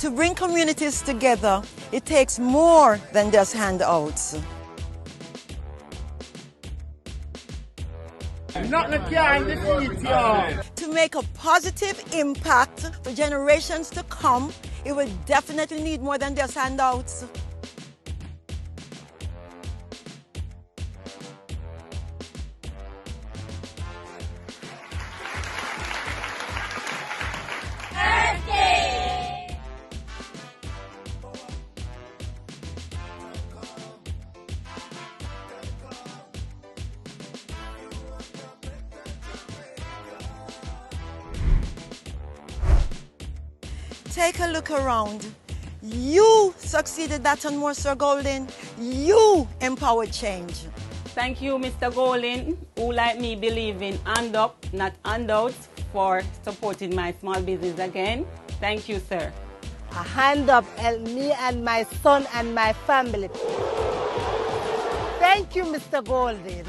To bring communities together, it takes more than just handouts. To make a positive impact for generations to come, it will definitely need more than just handouts. Take a look around. You succeeded that and more, Sir Golding. You empowered change. Thank you, Mr. Golding, who like me believe in hand up, not handouts, for supporting my small business again. Thank you, sir. A hand up helped me and my son and my family. Thank you, Mr. Golding.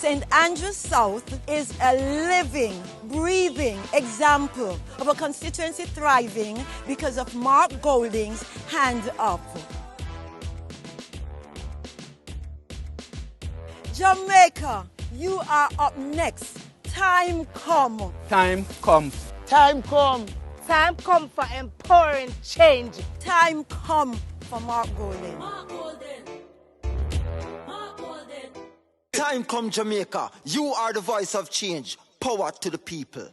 St. Andrews South is a living, breathing example of a constituency thriving because of Mark Golding's hand up. Jamaica, you are up next. Time come. Time comes. Time come. Time come for empowering change. Time come for Mark Golding. Time come, Jamaica. You are the voice of change. Power to the people.